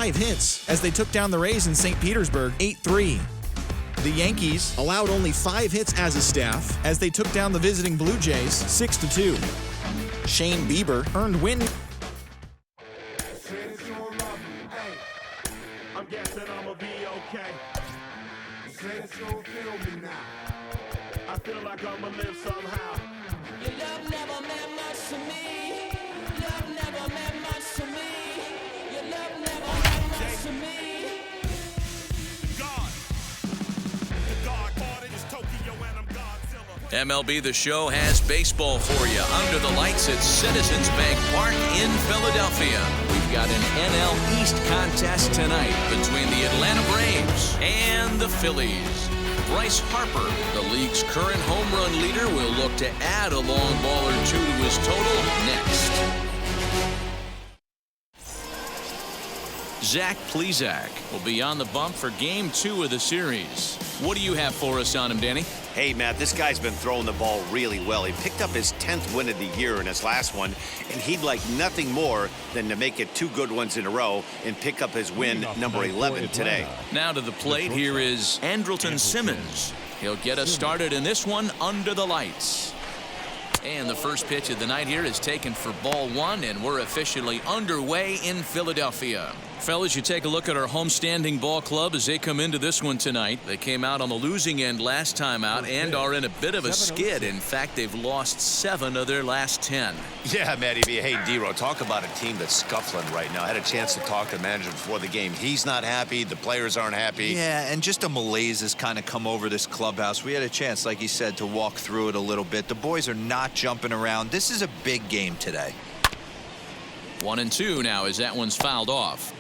5 hits as they took down the Rays in St. Petersburg 8-3. The Yankees allowed only 5 hits as a staff as they took down the visiting Blue Jays 6-2. Shane Bieber earned win. I'm guessing I'ma be okay. I feel like I'ma live somehow. Your love never meant much to me. Love never meant much to me. Your love never meant much to me. God. The God ordered is Tokyo and I'm Godzilla. MLB The Show has baseball for you under the lights at Citizens Bank Park in Philadelphia. We've got an NL East contest tonight between the Atlanta Braves and the Phillies. Bryce Harper, the league's current home run leader, will look to add a long ball or two to his total next. Zach Plesac will be on the bump for Game 2 of the series. What do you have for us on him, Danny? Hey, Matt, this guy's been throwing the ball really well. He picked up his 10th win of the year in his last one, and he'd like nothing more than to make it 2 good ones in a row and pick up his win number 11 today. Now to the plate, here is Andrelton Simmons. He'll get us started in this one under the lights. And the first pitch of the night here is taken for ball 1, and we're officially underway in Philadelphia. Fellas, you take a look at our homestanding ball club as they come into this one tonight. They came out on the losing end last time out and are in a bit of a skid. In fact, they've lost 7 of their last 10. Yeah, Matty V. Hey, D-Ro, talk about a team that's scuffling right now. I had a chance to talk to the manager before the game. He's not happy. The players aren't happy. Yeah, and just a malaise has kind of come over this clubhouse. We had a chance, like he said, to walk through it a little bit. The boys are not jumping around. This is a big game today. 1-2 now as that one's fouled off.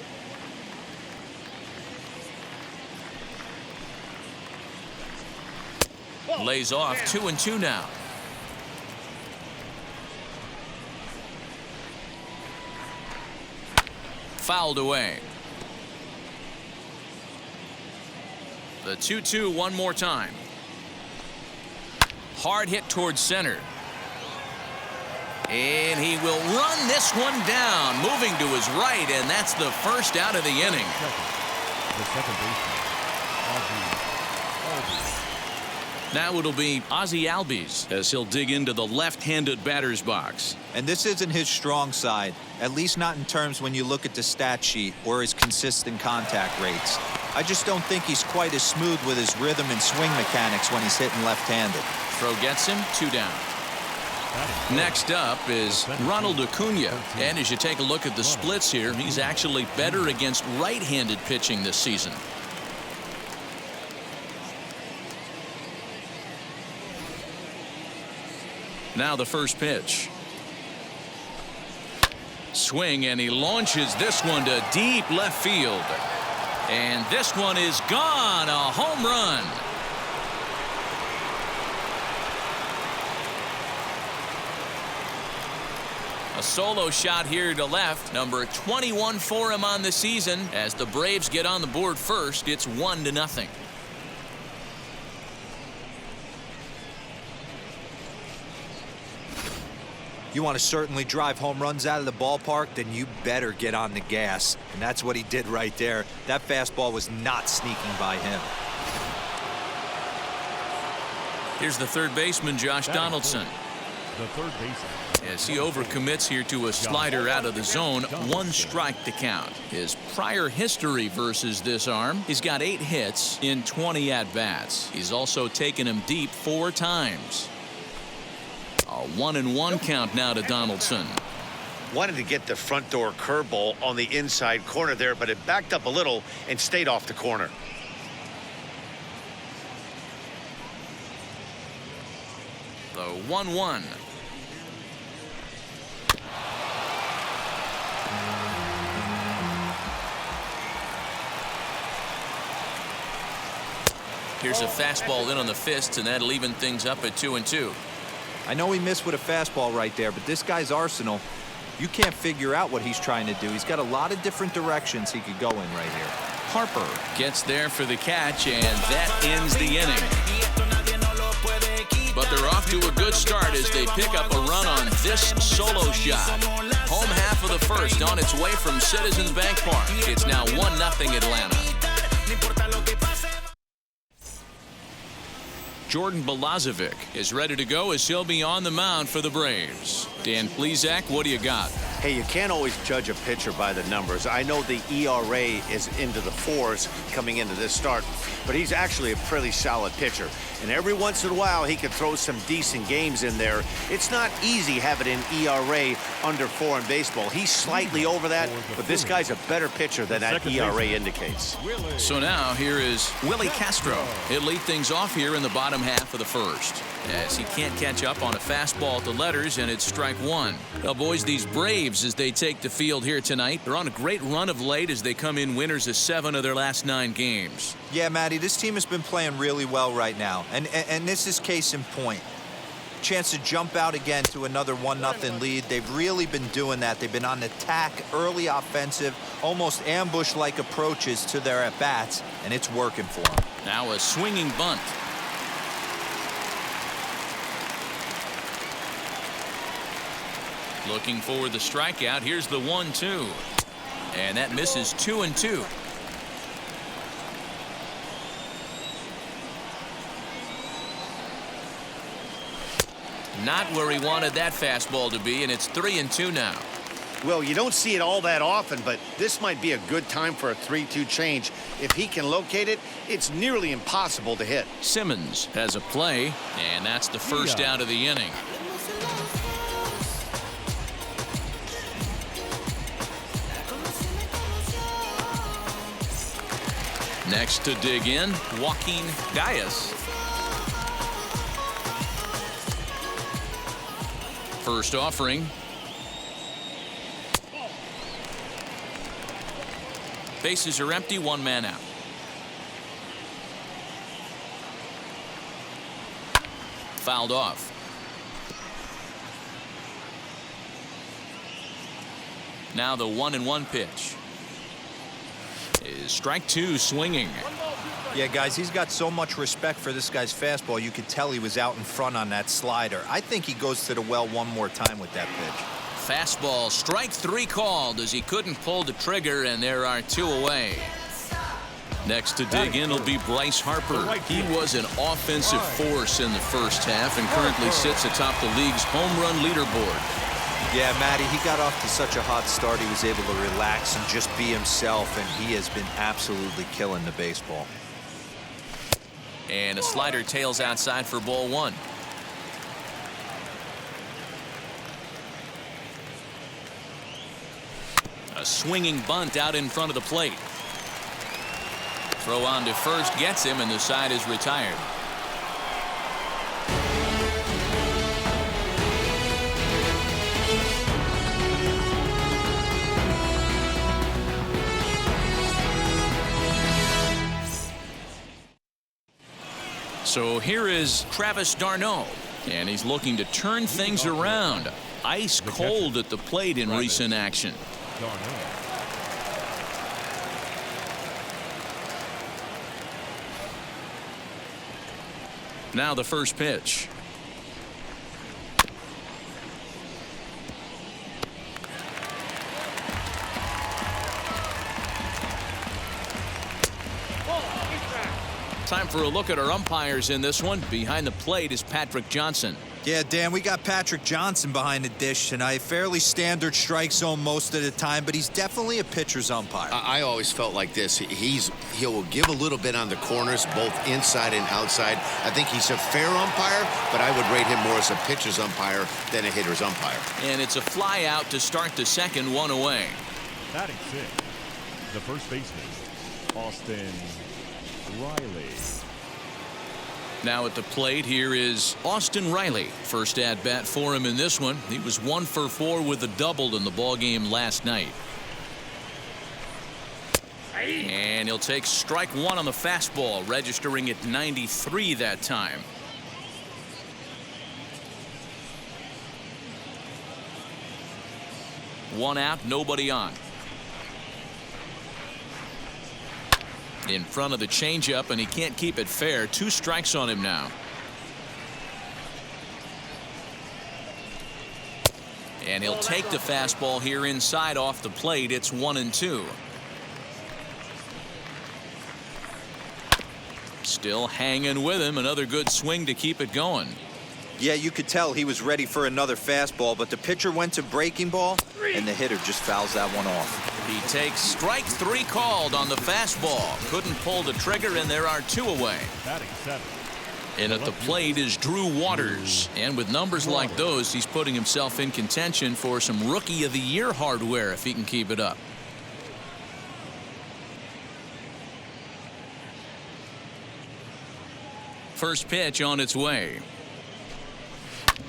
Lays off 2-2 now. Fouled away. The 2-2 one more time. Hard hit towards center. And he will run this one down, moving to his right, and that's the first out of the inning. The second baseman, Now it'll be Ozzie Albies as he'll dig into the left-handed batter's box. And this isn't his strong side, at least not in terms when you look at the stat sheet or his consistent contact rates. I just don't think he's quite as smooth with his rhythm and swing mechanics when he's hitting left-handed. Throw gets him, 2 down. Next up is Ronald Acuna. And as you take a look at the splits here, he's actually better against right-handed pitching this season. Now the first pitch. Swing, and he launches this one to deep left field. And this one is gone. A home run. A solo shot here to left. Number 21 for him on the season. As the Braves get on the board first, it's 1-0. You want to certainly drive home runs out of the ballpark, then you better get on the gas. And that's what he did right there. That fastball was not sneaking by him. Here's the third baseman, Josh Donaldson. the third baseman. As he overcommits here to a slider out of the zone, 1 strike to count. His prior history versus this arm, he's got 8 hits in 20 at-bats. He's also taken him deep 4 times. A 1-1 count now to Donaldson. Wanted to get the front door curveball on the inside corner there, but it backed up a little and stayed off the corner. The 1-1. Here's a fastball in on the fists, and that'll even things up at 2-2. I know he missed with a fastball right there, but this guy's arsenal, you can't figure out what he's trying to do. He's got a lot of different directions he could go in right here. Harper gets there for the catch, and that ends the inning. But they're off to a good start as they pick up a run on this solo shot. Home half of the first on its way from Citizens Bank Park. It's now 1-0 Atlanta. Jordan Balazovic is ready to go as he'll be on the mound for the Braves. Dan Plesac, what do you got? Hey, you can't always judge a pitcher by the numbers. I know the ERA is into the 4s coming into this start, but he's actually a pretty solid pitcher. And every once in a while, he can throw some decent games in there. It's not easy having an ERA under 4 in baseball. He's slightly over that, but this guy's a better pitcher than that ERA indicates. So now here is Willie Castro. He'll lead things off here in the bottom half of the first, as he can't catch up on a fastball to letters, and it's strike one. Well, boys, these Braves, as they take the field here tonight, they're on a great run of late as they come in winners of 7 of their last 9 games. Yeah, Matty, this team has been playing really well right now, and this is case in point. Chance to jump out again to another 1-0 lead. They've really been doing that. They've been on attack, early offensive, almost ambush-like approaches to their at-bats, and it's working for them. Now a swinging bunt. Looking for the strikeout. Here's the 1-2. And that misses 2-2. Not where he wanted that fastball to be, and it's 3-2 now. Well, you don't see it all that often, but this might be a good time for a 3-2 change. If he can locate it, it's nearly impossible to hit. Simmons has a play, and that's the first out of the inning. Next to dig in, Joaquin Gaius. First offering. Bases are empty, 1 man out. Fouled off. Now the 1-1 pitch. Is strike 2 swinging. Yeah, guys, he's got so much respect for this guy's fastball. You could tell he was out in front on that slider. I think he goes to the well one more time with that pitch. Fastball, strike 3 called as he couldn't pull the trigger, and there are 2 away. Next to dig in will be Bryce Harper. He was an offensive force in the first half and currently sits atop the league's home run leaderboard. Yeah, Matty, he got off to such a hot start. He was able to relax and just be himself, and he has been absolutely killing the baseball. And a slider tails outside for ball 1. A swinging bunt out in front of the plate. Throw on to first gets him, and the side is retired. So here is Travis d'Arnaud, and he's looking to turn things around. Ice cold at the plate in recent action. Now the first pitch. Time for a look at our umpires in this one. Behind the plate is Patrick Johnson. Yeah, Dan, we got Patrick Johnson behind the dish tonight. Fairly standard strike zone most of the time, but he's definitely a pitcher's umpire. I always felt like this. He'll give a little bit on the corners, both inside and outside. I think he's a fair umpire, but I would rate him more as a pitcher's umpire than a hitter's umpire. And it's a fly out to start the second, 1 away. Batting 6, the first baseman, Austin Riley. Now at the plate, here is Austin Riley. First at bat for him in this one. He was 1 for 4 with a double in the ball game last night. And he'll take strike 1 on the fastball, registering at 93 that time. One out, nobody on. In front of the changeup, and he can't keep it fair. 2 strikes on him now. And he'll take the fastball here inside off the plate. It's 1-2. Still hanging with him. Another good swing to keep it going. Yeah, you could tell he was ready for another fastball, but the pitcher went to breaking ball, and the hitter just fouls that one off. He takes strike 3 called on the fastball. Couldn't pull the trigger, and there are 2 away. Batting 7. And at the plate is Drew Waters. And with numbers like those, he's putting himself in contention for some Rookie of the Year hardware if he can keep it up. First pitch on its way.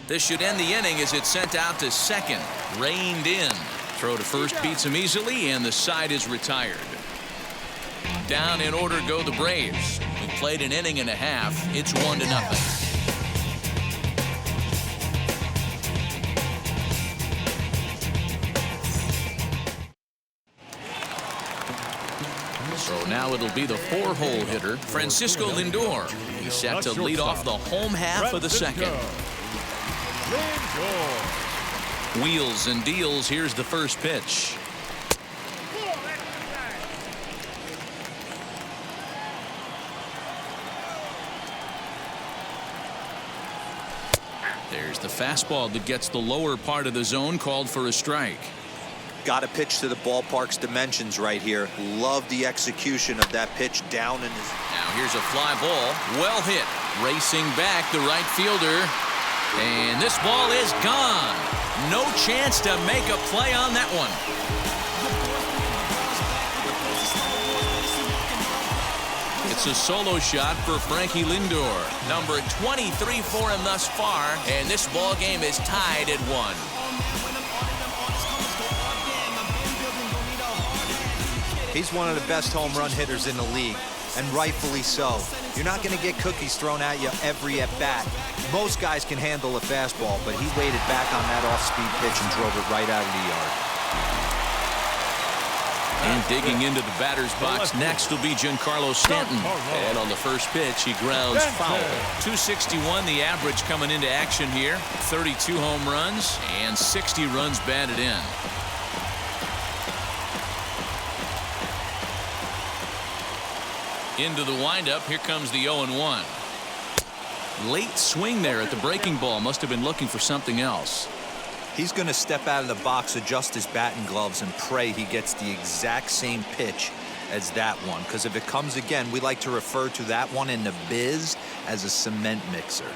This should end the inning as it's sent out to second. Reined in. Throw to first beats him easily, and the side is retired. Down in order go the Braves. We played an inning and a half. It's 1-0. So now it'll be the 4-hole hitter, Francisco Lindor. He's set to lead off the home half of the second. Wheels and deals. Here's the first pitch. There's the fastball that gets the lower part of the zone, called for a strike. Got to pitch to the ballpark's dimensions right here. Love the execution of that pitch down in his... Now here's a fly ball. Well hit. Racing back the right fielder. And this ball is gone. No chance to make a play on that one. It's a solo shot for Frankie Lindor. Number 23 for him thus far. And this ball game is tied at 1. He's one of the best home run hitters in the league, and rightfully so. You're not going to get cookies thrown at you every at-bat. Most guys can handle a fastball, but he waited back on that off-speed pitch and drove it right out of the yard. And digging into the batter's box next will be Giancarlo Stanton. And on the first pitch, he grounds foul. 261 the average coming into action here. 32 home runs and 60 runs batted in. Into the windup. Here comes the 0-1. Late swing there at the breaking ball. Must have been looking for something else. He's going to step out of the box, adjust his bat and gloves, and pray he gets the exact same pitch as that one. Because if it comes again, we like to refer to that one in the biz as a cement mixer.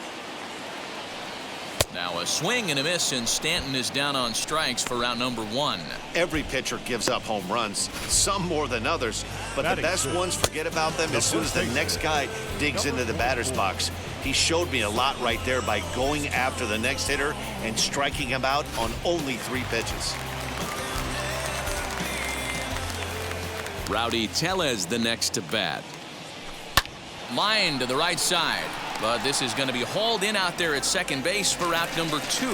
Now a swing and a miss, and Stanton is down on strikes for round number 1. Every pitcher gives up home runs, some more than others, but the best ones forget about them as soon as the next guy digs into the batter's box. He showed me a lot right there by going after the next hitter and striking him out on only 3 pitches. Rowdy Tellez the next to bat. Line to the right side, but this is going to be hauled in out there at second base for out number 2.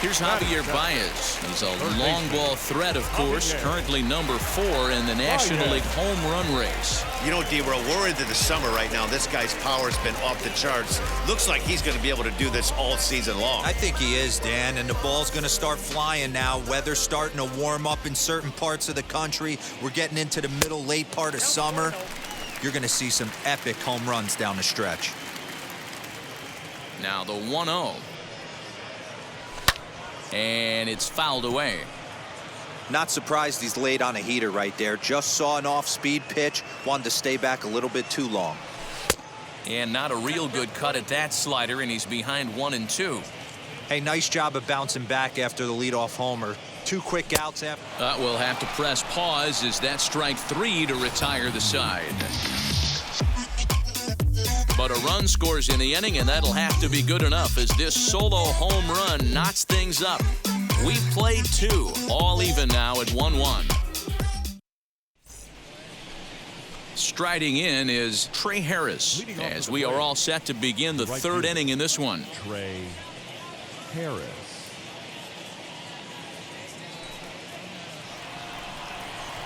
Here's Javier Baez. He's a long ball threat, of course, currently number 4 in the National League home run race. You know, D, we're into the summer right now. This guy's power's been off the charts. Looks like he's going to be able to do this all season long. I think he is, Dan, and the ball's going to start flying now. Weather's starting to warm up in certain parts of the country. We're getting into the middle, late part of summer. You're going to see some epic home runs down the stretch. Now the 1-0. And it's fouled away. Not surprised he's laid on a heater right there. Just saw an off-speed pitch. Wanted to stay back a little bit too long. And not a real good cut at that slider, and he's behind 1-2. Hey, nice job of bouncing back after the leadoff homer. 2 quick outs after. We'll have to press pause as that strike 3 to retire the side. But a run scores in the inning, and that'll have to be good enough as this solo home run knots things up. We've played 2, all even now at 1-1. Striding in is Trey Harris, as we are all set to begin the 3rd inning in this one. Trey Harris.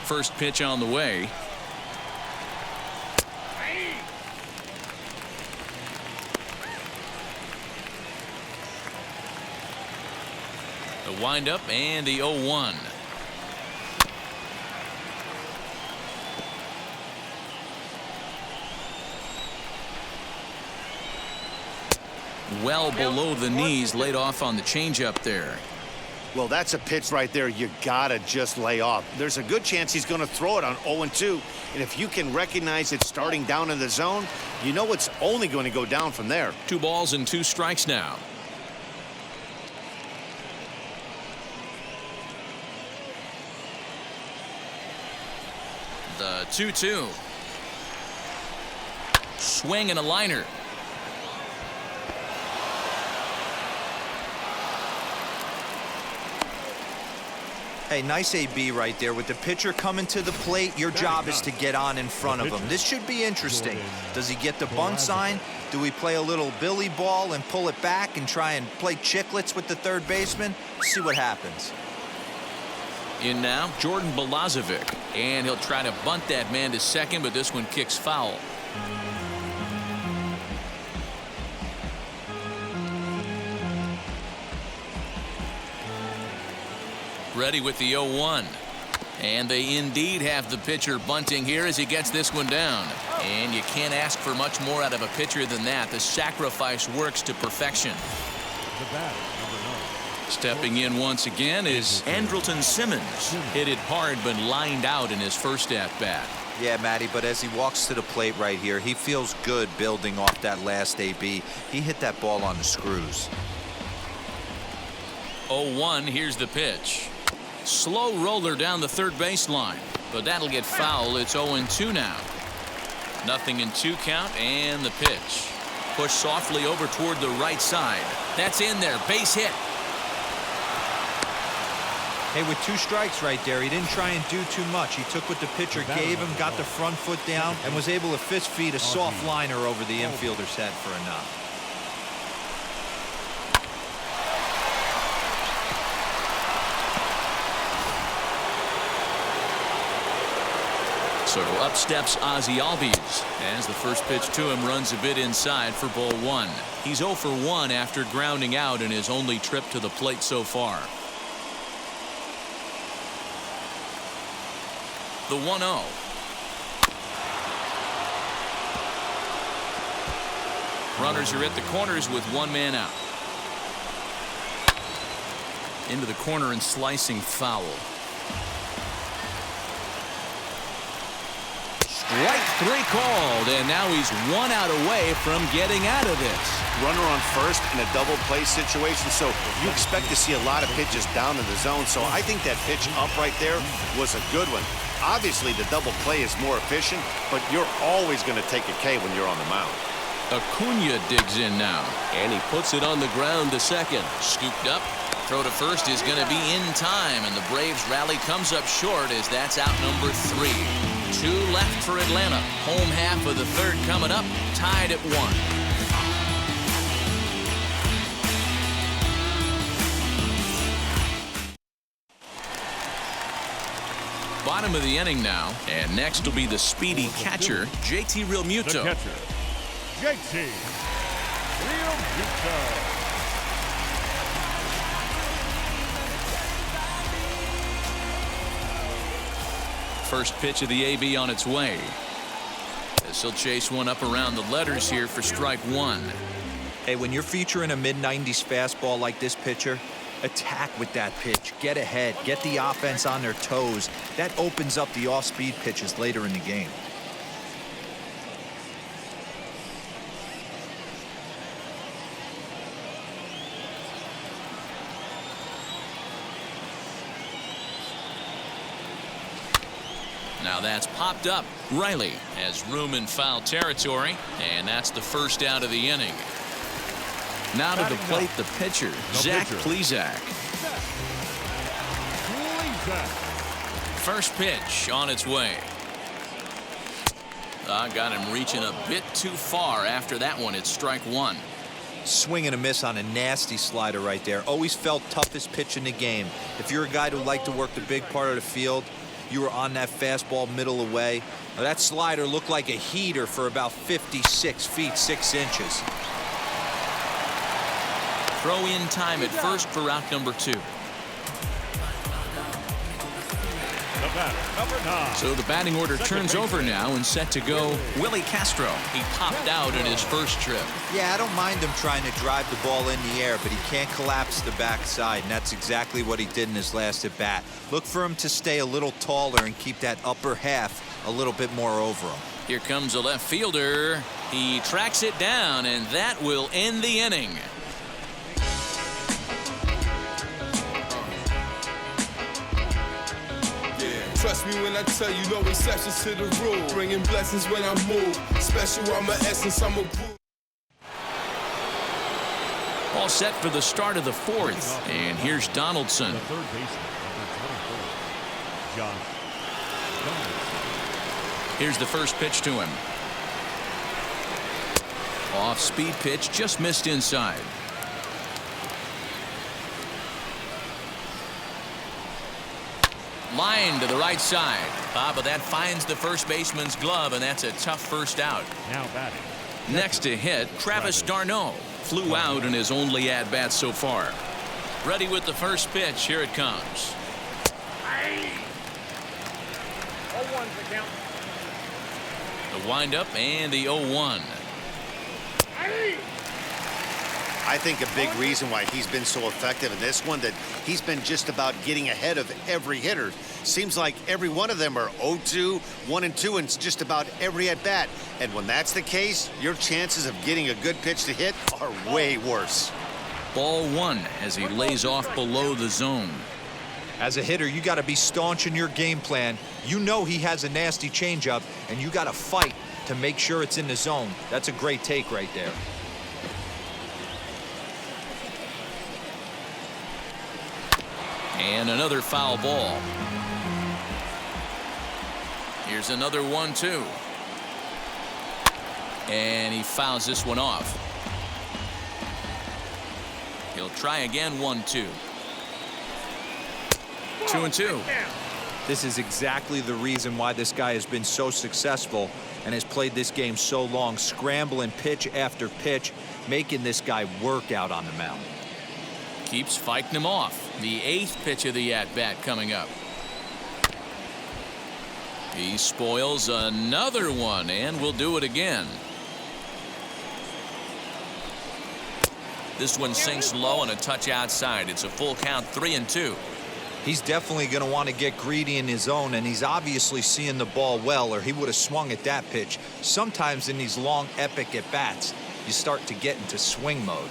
First pitch on the way. The windup and the 0-1. Well below the knees, laid off on the changeup there. Well, that's a pitch right there you gotta just lay off. There's a good chance he's going to throw it on 0-2, and if you can recognize it starting down in the zone, you know it's only going to go down from there. 2 balls and 2 strikes now. The 2-2. Swing and a liner. Hey, nice AB right there. With the pitcher coming to the plate, your job is to get on in front of him. This should be interesting. Does he get the bunt sign? Do we play a little billy ball and pull it back and try and play chicklets with the third baseman? See what happens. In now, Jordan Balazovic. And he'll try to bunt that man to second, but this one kicks foul. Ready with the 0-1. And they indeed have the pitcher bunting here as he gets this one down. And you can't ask for much more out of a pitcher than that. The sacrifice works to perfection. The batter, number 9. Stepping in once again is Andrelton Simmons. Hit it hard but lined out in his first at-bat. Yeah, Matty, but as he walks to the plate right here, he feels good building off that last AB. He hit that ball on the screws. 0-1, here's the pitch. Slow roller down the third baseline, but that'll get foul. It's 0-2 now. Nothing in 2 count, and the pitch. Push softly over toward the right side. That's in there, base hit. Hey, with 2 strikes right there, he didn't try and do too much. He took what the pitcher gave him, got the front foot down, and was able to fist feed a soft liner over the infielder's head for a knock. So up steps Ozzie Albies as the first pitch to him runs a bit inside for ball 1. He's 0 for 1 after grounding out in his only trip to the plate so far. The 1-0. Runners are at the corners with 1 man out. Into the corner and slicing foul. Strike 3 called, and now he's 1 out away from getting out of this. Runner on first in a double play situation, so you expect to see a lot of pitches down in the zone. So I think that pitch up right there was a good one. Obviously, the double play is more efficient, but you're always going to take a K when you're on the mound. Acuna digs in now, and he puts it on the ground to second. Scooped up. Throw to first is going to be in time, and the Braves rally comes up short as that's out number 3. 2 left for Atlanta. Home half of the third coming up, tied at 1. Bottom of the inning now, and next will be the speedy catcher, JT Realmuto. The catcher, JT Realmuto. First pitch of the AB on its way. As he'll chase one up around the letters here for strike 1. Hey, when you're featuring a mid-90s fastball like this pitcher, attack with that pitch. Get ahead. Get the offense on their toes. That opens up the off-speed pitches later in the game. Now that's popped up. Riley has room in foul territory, and that's the first out of the inning. Now to the plate, the pitcher, Plesac. First pitch on its way. Got him reaching a bit too far after that one. It's strike 1. Swing and a miss on a nasty slider right there. Always felt toughest pitch in the game. If you're a guy who liked to work the big part of the field, you were on that fastball middle away. Now, that slider looked like a heater for about 56 feet 6 inches. Throw in time at first for out number 2. number 9. So the batting order turns over now and set to go Willie Castro. He popped out in his first trip. Yeah, I don't mind him trying to drive the ball in the air, but he can't collapse the backside, and that's exactly what he did in his last at bat. Look for him to stay a little taller and keep that upper half a little bit more over him. Here comes a left fielder. He tracks it down, and that will end the inning. Trust me when I tell you, no exceptions to the rule. Bringing blessings when I move. Special, I'm an essence, I'm a groove. All set for the start of the fourth. And here's Donaldson. The third baseman, number 24, John. Here's the first pitch to him. Off-speed pitch, just missed inside. Line to the right side. But that finds the first baseman's glove, and that's a tough first out. Now batting. Next to hit, Travis d'Arnaud. Flew out in his only at-bat so far. Ready with the first pitch. Here it comes. The windup and the 0-1. I think a big reason why he's been so effective in this one that he's been just about getting ahead of every hitter. Seems like every one of them are 0-2, 1-2 in just about every at bat. And when that's the case, your chances of getting a good pitch to hit are way worse. Ball 1 as he lays off below the zone. As a hitter, you got to be staunch in your game plan. You know he has a nasty changeup, and you got to fight to make sure it's in the zone. That's a great take right there. And another foul ball. Here's another 1-2. And he fouls this one off. He'll try again. 1-2. 2-2. This is exactly the reason why this guy has been so successful and has played this game so long, scrambling pitch after pitch, making this guy work out on the mound. Keeps fighting him off. The 8th pitch of the at-bat coming up. He spoils another one, and will do it again. This one sinks low and a touch outside. It's a full count, 3-2. He's definitely going to want to get greedy in his zone, and he's obviously seeing the ball well, or he would have swung at that pitch. Sometimes in these long, epic at-bats, you start to get into swing mode.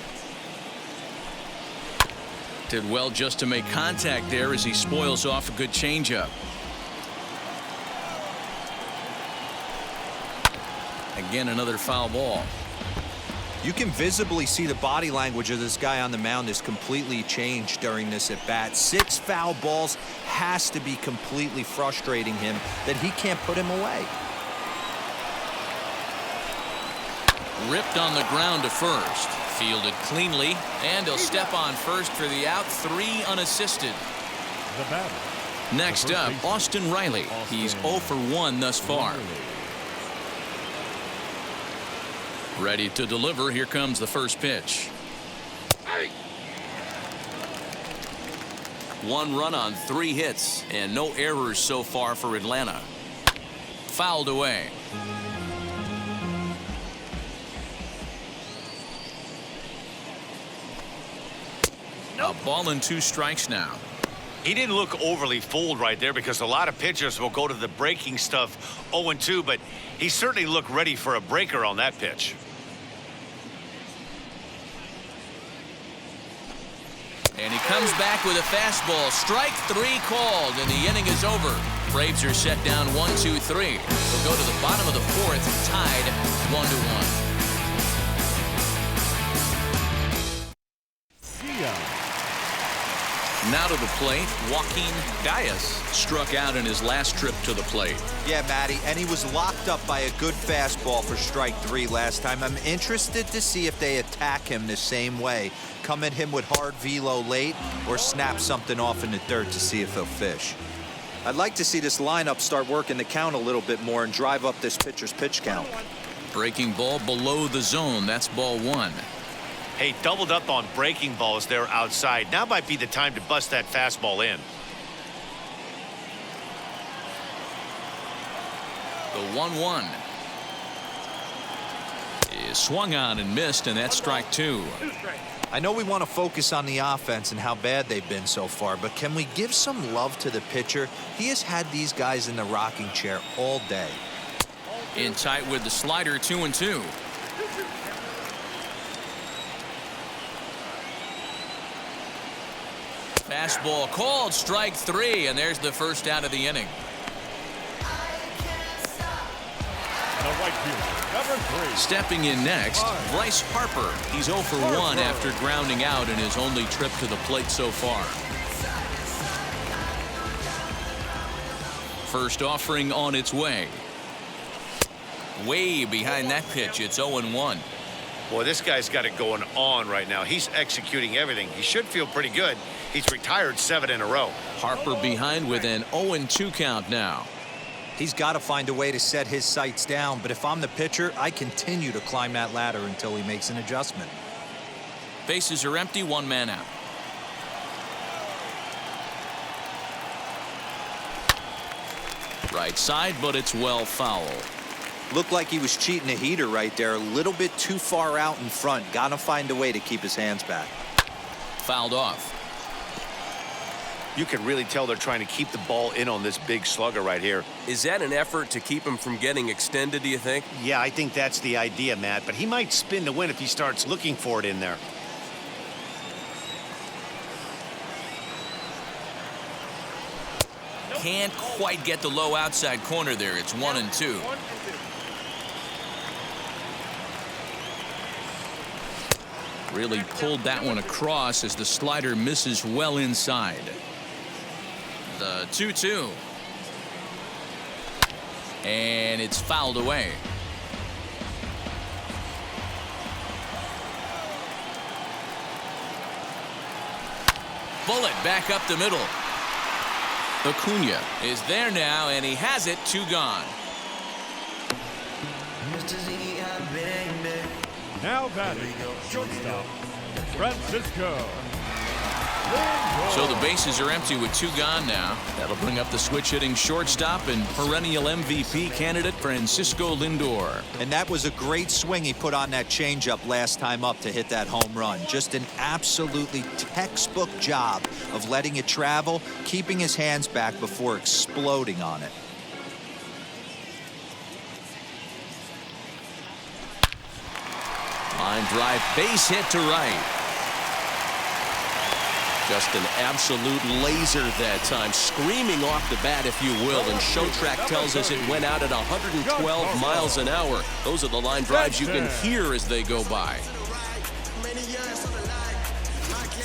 Did well just to make contact there as he spoils off a good changeup. Again, another foul ball. You can visibly see the body language of this guy on the mound is completely changed during this at-bat. 6 foul balls has to be completely frustrating him that he can't put him away. Ripped on the ground to first. Fielded cleanly, and he'll step on first for the out. 3 unassisted. The batter. Next up, Austin Riley. He's 0 for 1 thus far. Ready to deliver. Here comes the first pitch. 1 run on 3 hits, and no errors so far for Atlanta. Fouled away. A ball and 2 strikes now. He didn't look overly fooled right there because a lot of pitchers will go to the breaking stuff 0-2, but he certainly looked ready for a breaker on that pitch. And he comes back with a fastball. Strike 3 called, and the inning is over. Braves are set down 1-2-3. We'll go to the bottom of the 4th, tied 1-1. Now to the plate, Joaquin Diaz struck out in his last trip to the plate. Yeah, Matty, and he was locked up by a good fastball for strike 3 last time. I'm interested to see if they attack him the same way. Come at him with hard velo late or snap something off in the dirt to see if he'll fish. I'd like to see this lineup start working the count a little bit more and drive up this pitcher's pitch count. Breaking ball below the zone. That's ball 1. Hey, doubled up on breaking balls there outside. Now might be the time to bust that fastball in. The 1-1 is swung on and missed, and that's strike 2. I know we want to focus on the offense and how bad they've been so far, but can we give some love to the pitcher? He has had these guys in the rocking chair all day. In tight with the slider, 2-2. Fastball called, strike 3, and there's the first out of the inning. The right fielder, number 3. Stepping in next, Bryce Harper. He's 0 for 1 after grounding out in his only trip to the plate so far. First offering on its way. Way behind that pitch. It's 0-1. Boy, this guy's got it going on right now. He's executing everything. He should feel pretty good. He's retired 7 in a row. Harper behind with an 0-2 count now. He's got to find a way to set his sights down, but if I'm the pitcher, I continue to climb that ladder until he makes an adjustment. Bases are empty, 1 man out. Right side, but it's well foul. Looked like he was cheating a heater right there, a little bit too far out in front. Got to find a way to keep his hands back. Fouled off. You can really tell they're trying to keep the ball in on this big slugger right here. Is that an effort to keep him from getting extended, do you think? Yeah, I think that's the idea, Matt, but he might spin to win if he starts looking for it in there. Can't quite get the low outside corner there. It's 1-2. Really pulled that one across as the slider misses well inside. The 2-2. And it's fouled away. Bullet back up the middle. Acuna is there now, and he has it. 2 gone. Now batting, shortstop, Francisco. So the bases are empty with 2 gone now. That'll bring up the switch hitting shortstop and perennial MVP candidate Francisco Lindor. And that was a great swing he put on that changeup last time up to hit that home run. Just an absolutely textbook job of letting it travel, keeping his hands back before exploding on it. Line drive, base hit to right. Just an absolute laser that time, screaming off the bat, if you will, and Showtrack tells us it went out at 112 miles an hour. Those are the line drives you can hear as they go by.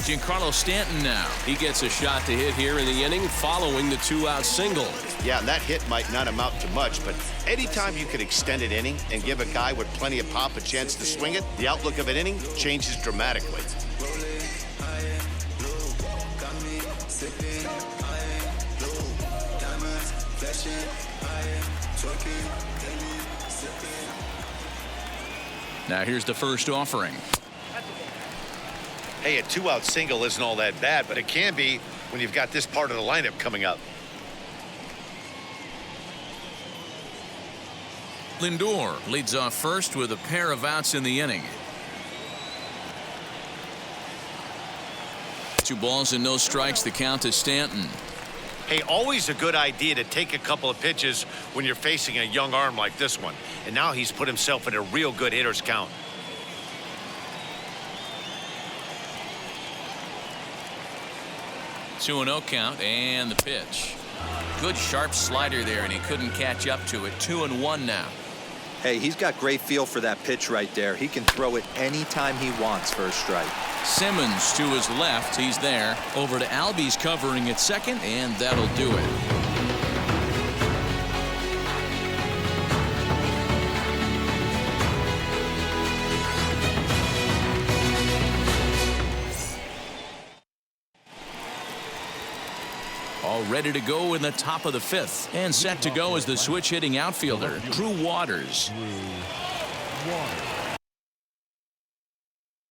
Giancarlo Stanton now. He gets a shot to hit here in the inning following the 2-out single. Yeah, and that hit might not amount to much, but anytime you can extend an inning and give a guy with plenty of pop a chance to swing it, the outlook of an inning changes dramatically. Now here's the first offering. Hey, a 2-out single isn't all that bad, but it can be when you've got this part of the lineup coming up. Lindor leads off first with a pair of outs in the inning. 2 balls and no strikes. The count to Stanton. Hey, always a good idea to take a couple of pitches when you're facing a young arm like this one. And now he's put himself in a real good hitter's count. Two 2-0 count, and the pitch. Good sharp slider there, and he couldn't catch up to it. 2-1 now. Hey, he's got great feel for that pitch right there. He can throw it anytime he wants for a strike. Simmons to his left. He's there. Over to Albies covering at second, and that'll do it. All ready to go in the top of the 5th. And set to go as the switch hitting outfielder, Drew Waters. Drew Waters.